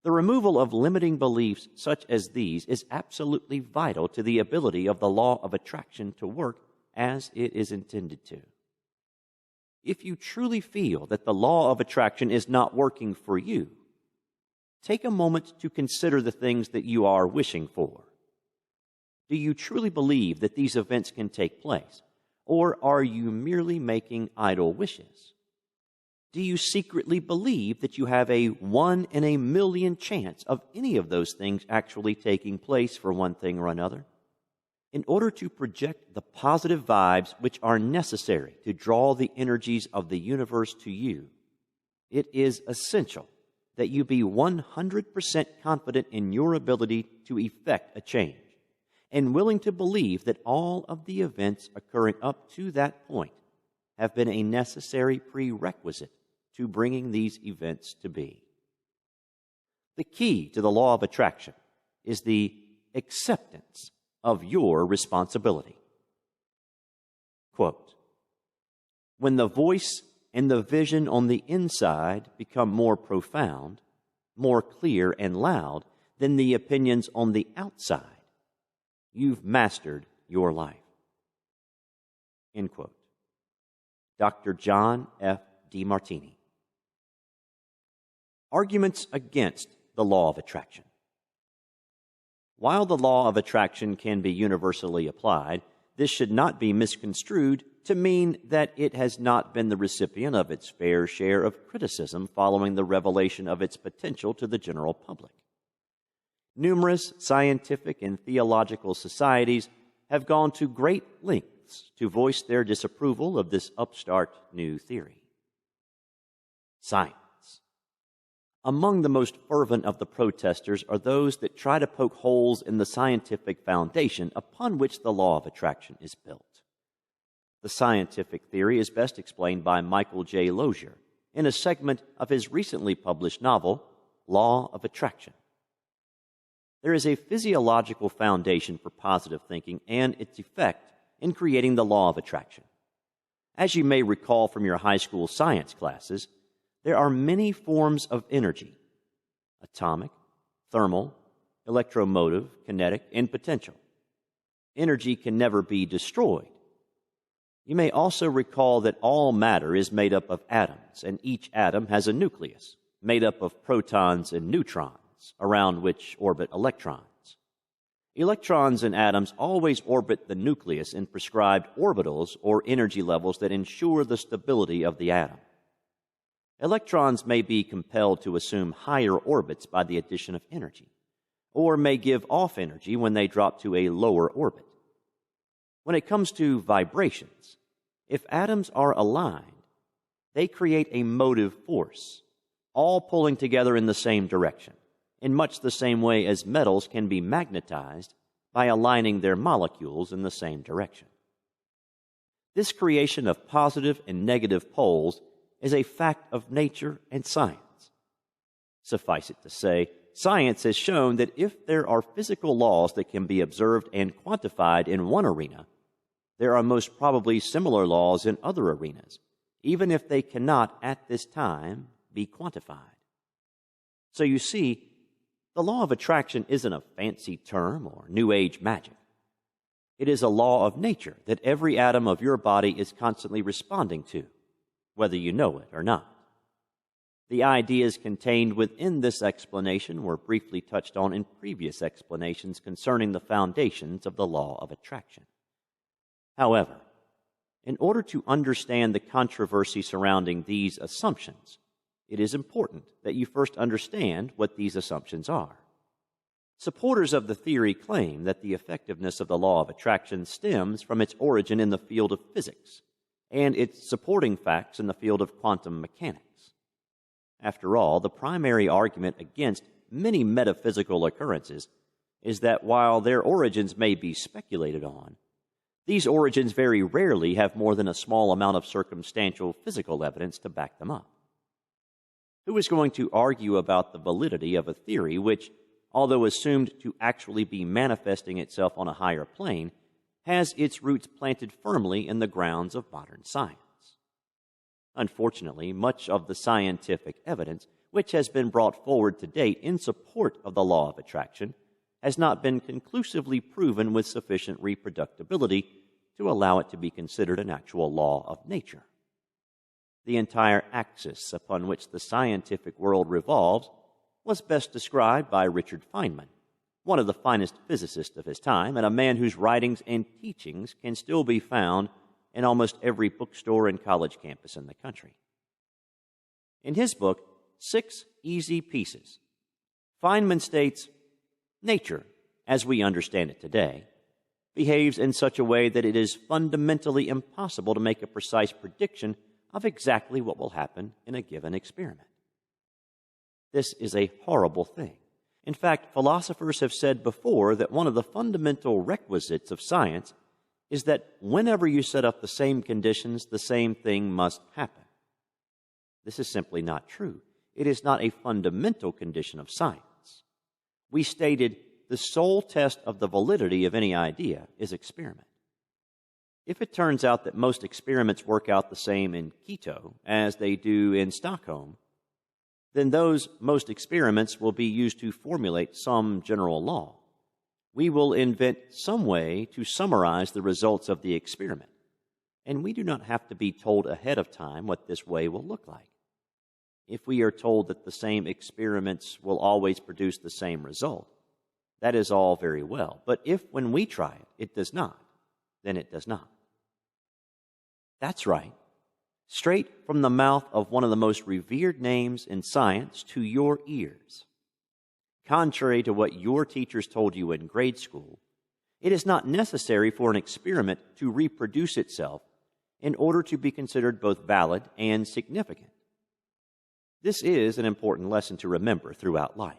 The removal of limiting beliefs such as these is absolutely vital to the ability of the law of attraction to work as it is intended to. If you truly feel that the law of attraction is not working for you, take a moment to consider the things that you are wishing for. Do you truly believe that these events can take place, or are you merely making idle wishes? Do you secretly believe that you have a 1 in a million chance of any of those things actually taking place for one thing or another? In order to project the positive vibes which are necessary to draw the energies of the universe to you, it is essential that you be 100% confident in your ability to effect a change and willing to believe that all of the events occurring up to that point have been a necessary prerequisite to bringing these events to be. The key to the law of attraction is the acceptance of your responsibility. Quote, "When the voice and the vision on the inside become more profound, more clear and loud than the opinions on the outside, you've mastered your life." End quote. Dr. John F. DeMartini. Arguments against the law of attraction. While the law of attraction can be universally applied, this should not be misconstrued to mean that it has not been the recipient of its fair share of criticism following the revelation of its potential to the general public. Numerous scientific and theological societies have gone to great lengths to voice their disapproval of this upstart new theory. Science. Among the most fervent of the protesters are those that try to poke holes in the scientific foundation upon which the law of attraction is built. The scientific theory is best explained by Michael J. Lozier in a segment of his recently published novel, Law of Attraction. There is a physiological foundation for positive thinking and its effect in creating the law of attraction. As you may recall from your high school science classes, there are many forms of energy: atomic, thermal, electromotive, kinetic, and potential. Energy can never be destroyed. You may also recall that all matter is made up of atoms, and each atom has a nucleus made up of protons and neutrons, around which orbit electrons. Electrons and atoms always orbit the nucleus in prescribed orbitals or energy levels that ensure the stability of the atom. Electrons may be compelled to assume higher orbits by the addition of energy, or may give off energy when they drop to a lower orbit. When it comes to vibrations, if atoms are aligned, they create a motive force, all pulling together in the same direction, in much the same way as metals can be magnetized by aligning their molecules in the same direction. This creation of positive and negative poles is a fact of nature and science. Suffice it to say, science has shown that if there are physical laws that can be observed and quantified in one arena, there are most probably similar laws in other arenas, even if they cannot at this time be quantified. So you see, The law of attraction isn't a fancy term or New Age magic. It is a law of nature that every atom of your body is constantly responding to, whether you know it or not. The ideas contained within this explanation were briefly touched on in previous explanations concerning the foundations of the law of attraction. However, in order to understand the controversy surrounding these assumptions, it is important that you first understand what these assumptions are. Supporters of the theory claim that the effectiveness of the law of attraction stems from its origin in the field of physics and its supporting facts in the field of quantum mechanics. After all, the primary argument against many metaphysical occurrences is that while their origins may be speculated on, these origins very rarely have more than a small amount of circumstantial physical evidence to back them up. Who is going to argue about the validity of a theory which, although assumed to actually be manifesting itself on a higher plane, has its roots planted firmly in the grounds of modern science? Unfortunately, much of the scientific evidence which has been brought forward to date in support of the law of attraction has not been conclusively proven with sufficient reproducibility to allow it to be considered an actual law of nature. The entire axis upon which the scientific world revolves was best described by Richard Feynman, one of the finest physicists of his time and a man whose writings and teachings can still be found in almost every bookstore and college campus in the country. In his book, 6 Easy Pieces, Feynman states, "Nature, as we understand it today, behaves in such a way that it is fundamentally impossible to make a precise prediction of exactly what will happen in a given experiment." This is a horrible thing. In fact, philosophers have said before that one of the fundamental requisites of science is that whenever you set up the same conditions, the same thing must happen. This is simply not true. It is not a fundamental condition of science. We stated the sole test of the validity of any idea is experiment. If it turns out that most experiments work out the same in Quito as they do in Stockholm, then those most experiments will be used to formulate some general law. We will invent some way to summarize the results of the experiment, and we do not have to be told ahead of time what this way will look like. If we are told that the same experiments will always produce the same result, that is all very well. But if, when we try it, it does not, then it does not. That's right. Straight from the mouth of one of the most revered names in science to your ears. Contrary to what your teachers told you in grade school, it is not necessary for an experiment to reproduce itself in order to be considered both valid and significant. This is an important lesson to remember throughout life.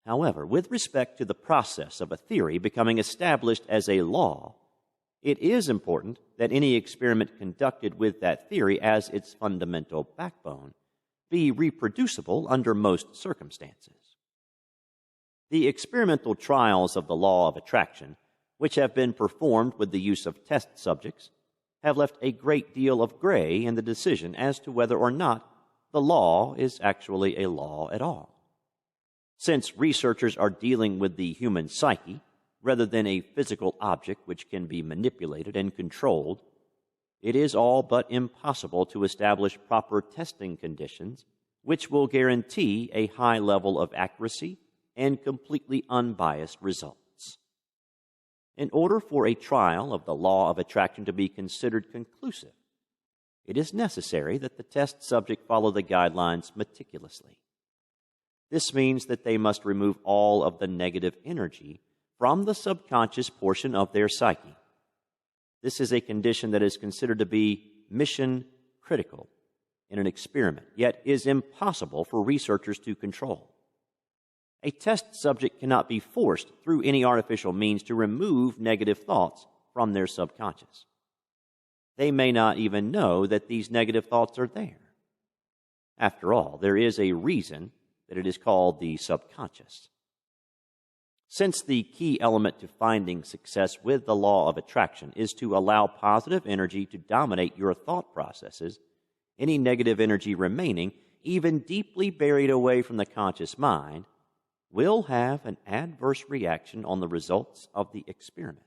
However, with respect to the process of a theory becoming established as a law, it is important that any experiment conducted with that theory as its fundamental backbone be reproducible under most circumstances. The experimental trials of the law of attraction, which have been performed with the use of test subjects, have left a great deal of gray in the decision as to whether or not the law is actually a law at all. Since researchers are dealing with the human psyche rather than a physical object which can be manipulated and controlled, it is all but impossible to establish proper testing conditions which will guarantee a high level of accuracy and completely unbiased results. In order for a trial of the law of attraction to be considered conclusive, it is necessary that the test subject follow the guidelines meticulously. This means that they must remove all of the negative energy from the subconscious portion of their psyche. This is a condition that is considered to be mission critical in an experiment, yet is impossible for researchers to control. A test subject cannot be forced through any artificial means to remove negative thoughts from their subconscious. They may not even know that these negative thoughts are there. After all, there is a reason that it is called the subconscious. Since the key element to finding success with the law of attraction is to allow positive energy to dominate your thought processes, any negative energy remaining, even deeply buried away from the conscious mind, will have an adverse reaction on the results of the experiment.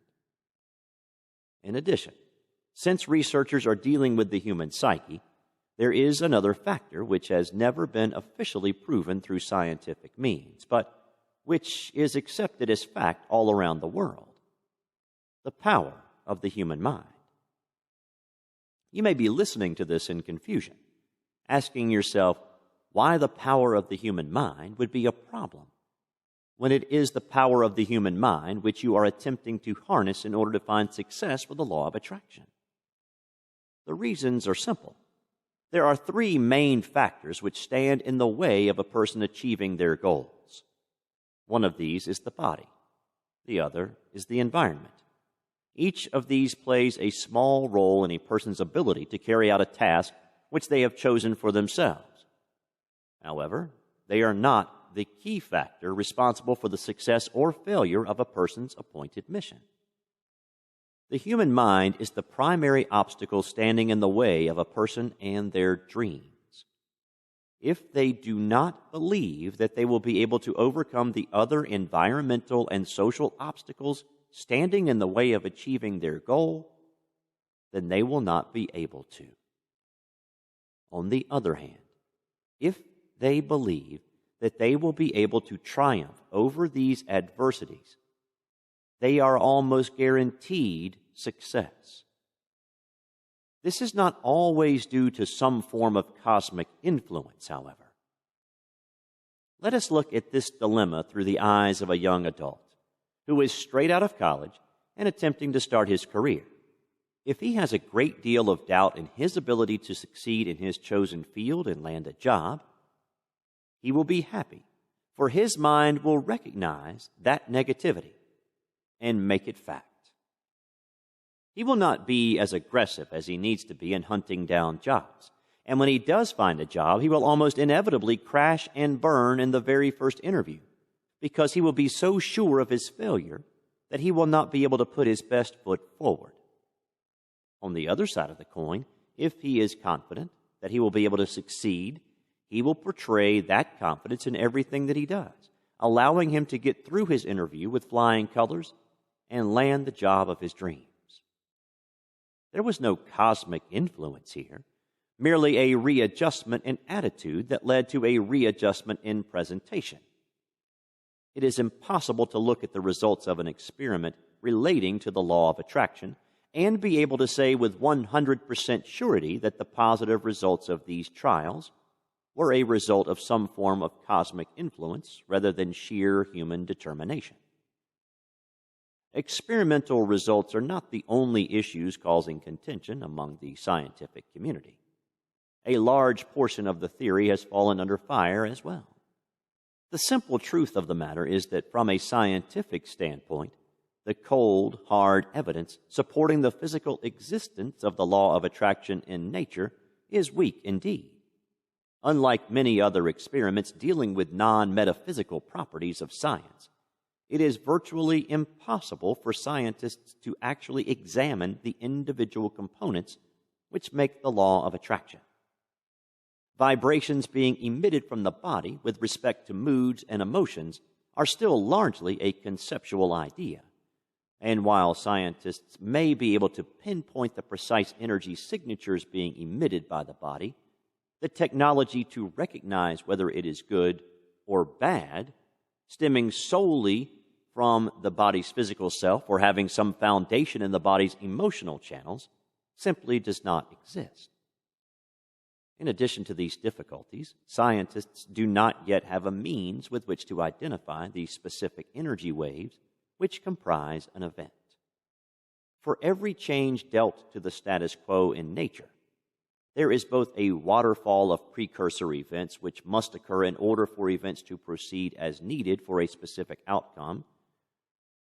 In addition, since researchers are dealing with the human psyche, there is another factor which has never been officially proven through scientific means, but which is accepted as fact all around the world: the power of the human mind. You may be listening to this in confusion, asking yourself why the power of the human mind would be a problem, when it is the power of the human mind which you are attempting to harness in order to find success with the law of attraction. The reasons are simple. There are three main factors which stand in the way of a person achieving their goals. One of these is the body. The other is the environment. Each of these plays a small role in a person's ability to carry out a task which they have chosen for themselves. However, they are not the key factor responsible for the success or failure of a person's appointed mission. The human mind is the primary obstacle standing in the way of a person and their dreams. If they do not believe that they will be able to overcome the other environmental and social obstacles standing in the way of achieving their goal, then they will not be able to. On the other hand, if they believe that they will be able to triumph over these adversities, they are almost guaranteed success. This is not always due to some form of cosmic influence, however. Let us look at this dilemma through the eyes of a young adult who is straight out of college and attempting to start his career. If he has a great deal of doubt in his ability to succeed in his chosen field and land a job, he will be happy, for his mind will recognize that negativity and make it fact. He will not be as aggressive as he needs to be in hunting down jobs, and when he does find a job, he will almost inevitably crash and burn in the very first interview, because he will be so sure of his failure that he will not be able to put his best foot forward. On the other side of the coin, if he is confident that he will be able to succeed, he will portray that confidence in everything that he does, allowing him to get through his interview with flying colors and land the job of his dreams. There was no cosmic influence here, merely a readjustment in attitude that led to a readjustment in presentation. It is impossible to look at the results of an experiment relating to the law of attraction and be able to say with 100% surety that the positive results of these trials were a result of some form of cosmic influence rather than sheer human determination. Experimental results are not the only issues causing contention among the scientific community. A large portion of the theory has fallen under fire as well. The simple truth of the matter is that from a scientific standpoint, the cold, hard evidence supporting the physical existence of the law of attraction in nature is weak indeed. Unlike many other experiments dealing with non-metaphysical properties of science, it is virtually impossible for scientists to actually examine the individual components which make the law of attraction. Vibrations being emitted from the body with respect to moods and emotions are still largely a conceptual idea. And while scientists may be able to pinpoint the precise energy signatures being emitted by the body, the technology to recognize whether it is good or bad, stemming solely from the body's physical self or having some foundation in the body's emotional channels, simply does not exist. In addition to these difficulties, scientists do not yet have a means with which to identify the specific energy waves which comprise an event. For every change dealt to the status quo in nature, there is both a waterfall of precursor events which must occur in order for events to proceed as needed for a specific outcome,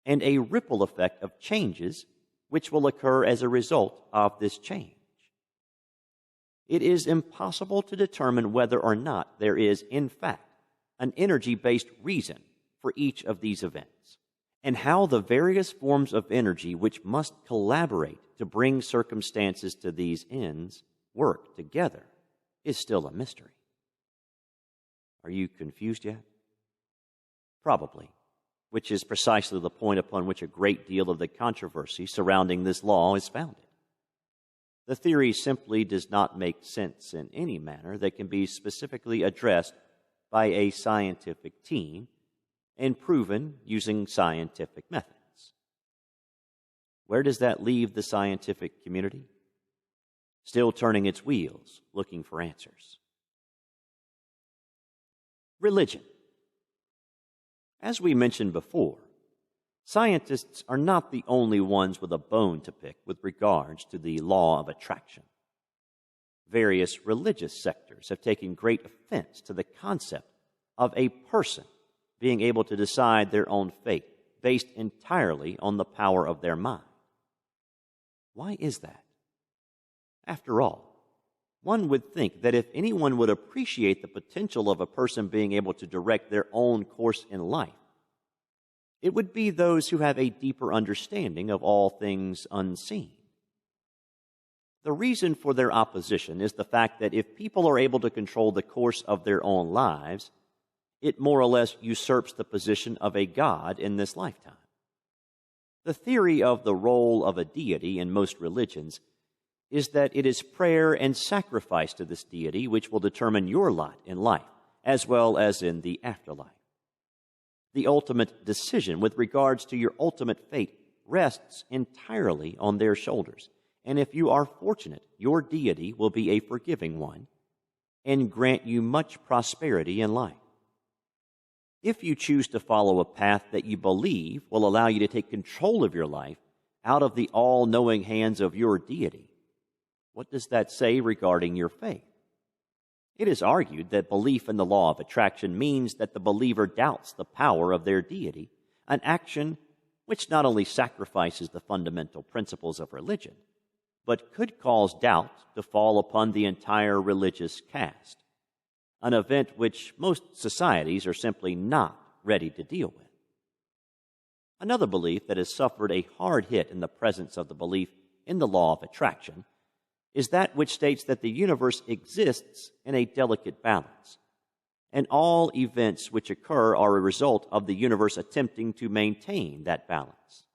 and a ripple effect of changes which will occur as a result of this change. It is impossible to determine whether or not there is, in fact, an energy-based reason for each of these events, and how the various forms of energy which must collaborate to bring circumstances to these ends work together is still a mystery. Are you confused yet? Probably, which is precisely the point upon which a great deal of the controversy surrounding this law is founded. The theory simply does not make sense in any manner that can be specifically addressed by a scientific team and proven using scientific methods. Where does that leave the scientific community? Still turning its wheels, looking for answers. Religion. As we mentioned before, scientists are not the only ones with a bone to pick with regards to the law of attraction. Various religious sectors have taken great offense to the concept of a person being able to decide their own fate based entirely on the power of their mind. Why is that? After all, one would think that if anyone would appreciate the potential of a person being able to direct their own course in life, it would be those who have a deeper understanding of all things unseen. The reason for their opposition is the fact that if people are able to control the course of their own lives, it more or less usurps the position of a god in this lifetime. The theory of the role of a deity in most religions is that it is prayer and sacrifice to this deity which will determine your lot in life, as well as in the afterlife. The ultimate decision with regards to your ultimate fate rests entirely on their shoulders, and if you are fortunate, your deity will be a forgiving one and grant you much prosperity in life. If you choose to follow a path that you believe will allow you to take control of your life out of the all-knowing hands of your deity, what does that say regarding your faith? It is argued that belief in the law of attraction means that the believer doubts the power of their deity, an action which not only sacrifices the fundamental principles of religion, but could cause doubt to fall upon the entire religious caste, an event which most societies are simply not ready to deal with. Another belief that has suffered a hard hit in the presence of the belief in the law of attraction is that which states that the universe exists in a delicate balance, and all events which occur are a result of the universe attempting to maintain that balance.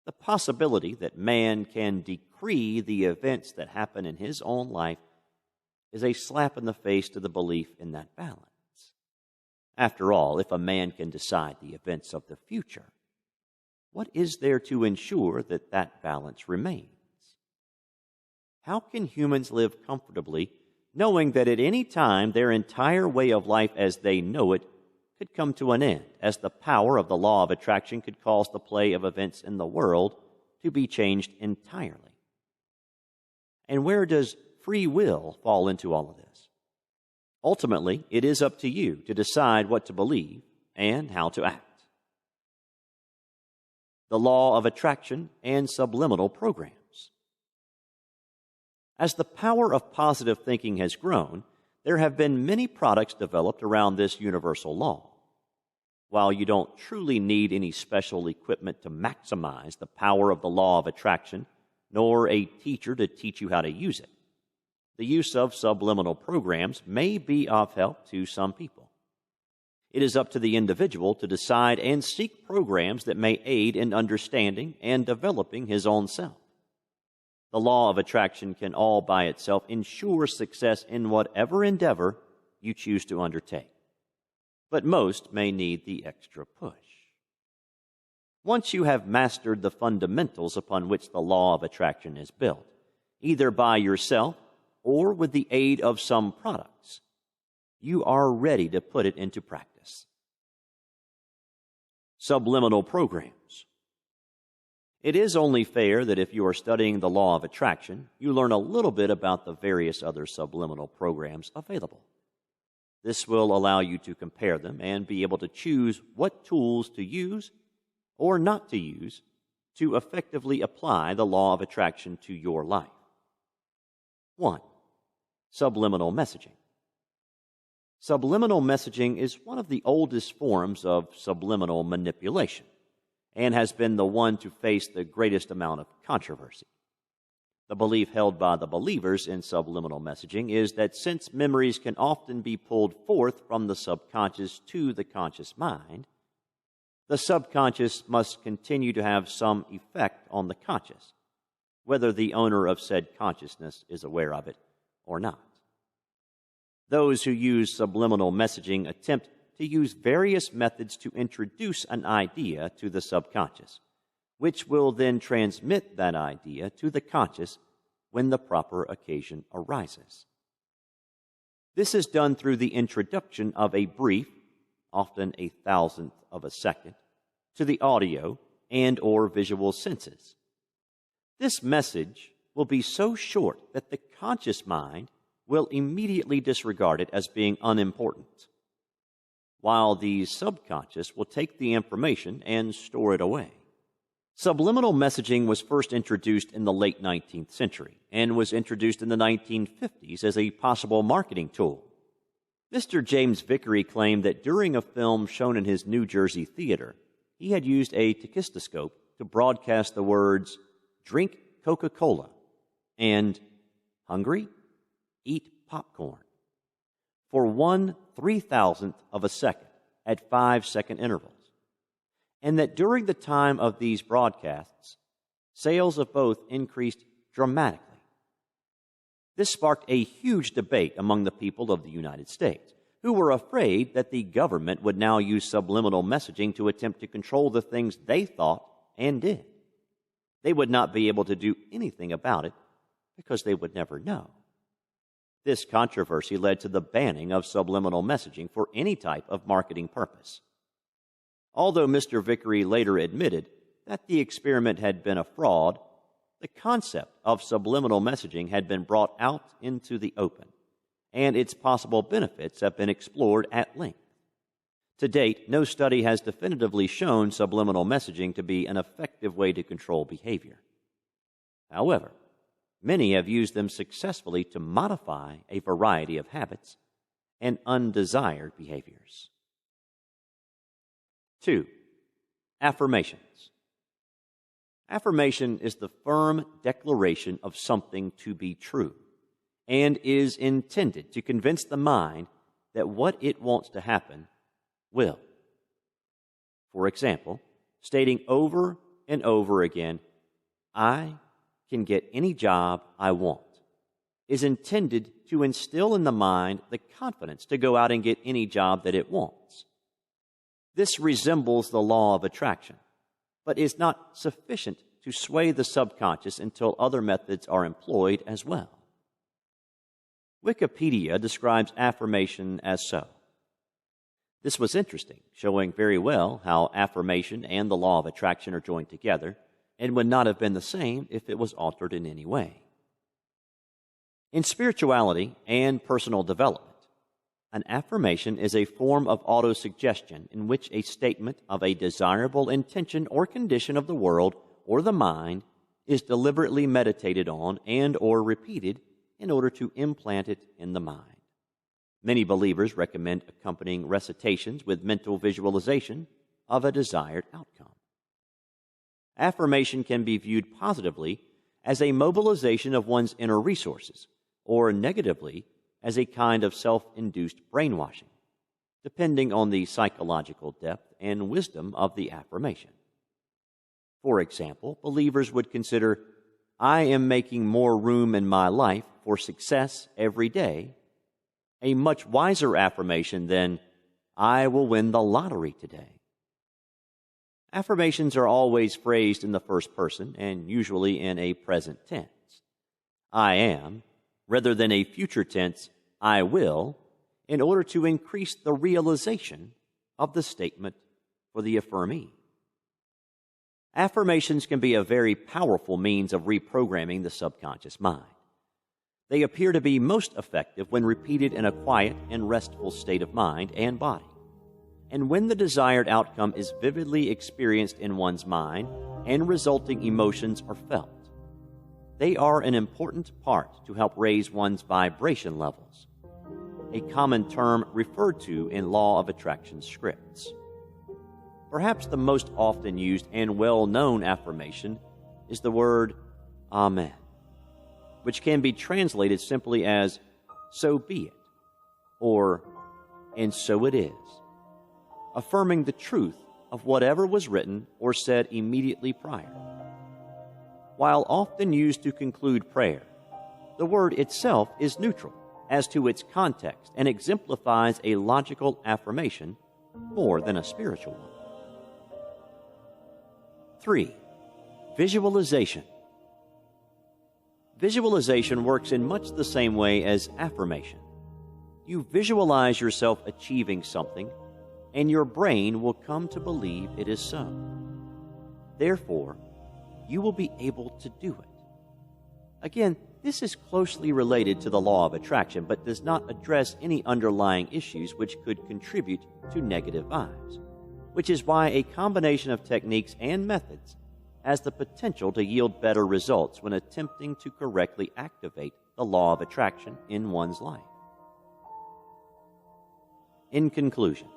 The possibility that man can decree the events that happen in his own life is a slap in the face to the belief in that balance. After all, if a man can decide the events of the future, what is there to ensure that that balance remains? How can humans live comfortably knowing that at any time their entire way of life as they know it could come to an end, as the power of the law of attraction could cause the play of events in the world to be changed entirely? And where does free will fall into all of this? Ultimately, it is up to you to decide what to believe and how to act. The law of attraction and subliminal programs. As the power of positive thinking has grown, there have been many products developed around this universal law. While you don't truly need any special equipment to maximize the power of the law of attraction, nor a teacher to teach you how to use it, the use of subliminal programs may be of help to some people. It is up to the individual to decide and seek programs that may aid in understanding and developing his own self. The law of attraction can all by itself ensure success in whatever endeavor you choose to undertake, but most may need the extra push. Once you have mastered the fundamentals upon which the law of attraction is built, either by yourself or with the aid of some products, you are ready to put it into practice. Subliminal programs. It is only fair that if you are studying the law of attraction, you learn a little bit about the various other subliminal programs available. This will allow you to compare them and be able to choose what tools to use or not to use to effectively apply the law of attraction to your life. 1. Subliminal messaging. Subliminal messaging is one of the oldest forms of subliminal manipulation and has been the one to face the greatest amount of controversy. The belief held by the believers in subliminal messaging is that since memories can often be pulled forth from the subconscious to the conscious mind, the subconscious must continue to have some effect on the conscious, whether the owner of said consciousness is aware of it or not. Those who use subliminal messaging attempt to use various methods to introduce an idea to the subconscious, which will then transmit that idea to the conscious when the proper occasion arises. This is done through the introduction of a brief, often a thousandth of a second, to the audio and or visual senses. This message will be so short that the conscious mind will immediately disregard it as being unimportant, while the subconscious will take the information and store it away. Subliminal messaging was first introduced in the late 19th century and was introduced in the 1950s as a possible marketing tool. Mr. James Vickery claimed that during a film shown in his New Jersey theater, he had used a tachistoscope to broadcast the words, "Drink Coca-Cola," and "Hungry? Eat popcorn," for 1/3000th of a second at 5-second intervals, and that during the time of these broadcasts, sales of both increased dramatically. This sparked a huge debate among the people of the United States, who were afraid that the government would now use subliminal messaging to attempt to control the things they thought and did. They would not be able to do anything about it because they would never know. This controversy led to the banning of subliminal messaging for any type of marketing purpose. Although Mr. Vickery later admitted that the experiment had been a fraud, the concept of subliminal messaging had been brought out into the open, and its possible benefits have been explored at length. To date, no study has definitively shown subliminal messaging to be an effective way to control behavior. However, many have used them successfully to modify a variety of habits and undesired behaviors. 2. Affirmations. Affirmation is the firm declaration of something to be true and is intended to convince the mind that what it wants to happen will. For example, stating over and over again, "I can get any job I want," is intended to instill in the mind the confidence to go out and get any job that it wants. This resembles the law of attraction, but is not sufficient to sway the subconscious until other methods are employed as well. Wikipedia describes affirmation as so. This was interesting, showing very well how affirmation and the law of attraction are joined together and would not have been the same if it was altered in any way. In spirituality and personal development, an affirmation is a form of autosuggestion in which a statement of a desirable intention or condition of the world or the mind is deliberately meditated on and or repeated in order to implant it in the mind. Many believers recommend accompanying recitations with mental visualization of a desired outcome. Affirmation can be viewed positively as a mobilization of one's inner resources, or negatively as a kind of self-induced brainwashing, depending on the psychological depth and wisdom of the affirmation. For example, believers would consider, "I am making more room in my life for success every day," a much wiser affirmation than, "I will win the lottery today." Affirmations are always phrased in the first person and usually in a present tense. "I am," rather than a future tense, "I will," in order to increase the realization of the statement for the affirmee. Affirmations can be a very powerful means of reprogramming the subconscious mind. They appear to be most effective when repeated in a quiet and restful state of mind and body, and when the desired outcome is vividly experienced in one's mind and resulting emotions are felt. They are an important part to help raise one's vibration levels, a common term referred to in law of attraction scripts. Perhaps the most often used and well-known affirmation is the word Amen. which can be translated simply as, "So be it," or, "And so it is," affirming the truth of whatever was written or said immediately prior. While often used to conclude prayer, the word itself is neutral as to its context and exemplifies a logical affirmation more than a spiritual one. 3. Visualization. Visualization works in much the same way as affirmation. You visualize yourself achieving something, and your brain will come to believe it is so. Therefore, you will be able to do it. Again, this is closely related to the law of attraction, but does not address any underlying issues which could contribute to negative vibes, which is why a combination of techniques and methods has the potential to yield better results when attempting to correctly activate the law of attraction in one's life. In conclusion,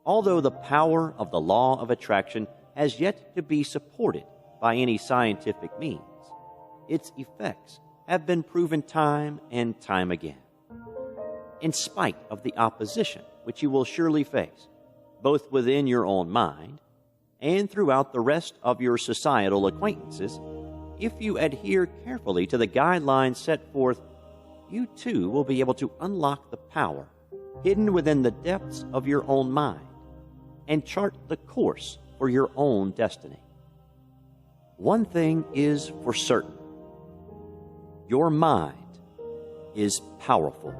although the power of the law of attraction has yet to be supported by any scientific means, its effects have been proven time and time again. In spite of the opposition which you will surely face, both within your own mind and throughout the rest of your societal acquaintances, if you adhere carefully to the guidelines set forth, you too will be able to unlock the power hidden within the depths of your own mind and chart the course for your own destiny. One thing is for certain: your mind is powerful.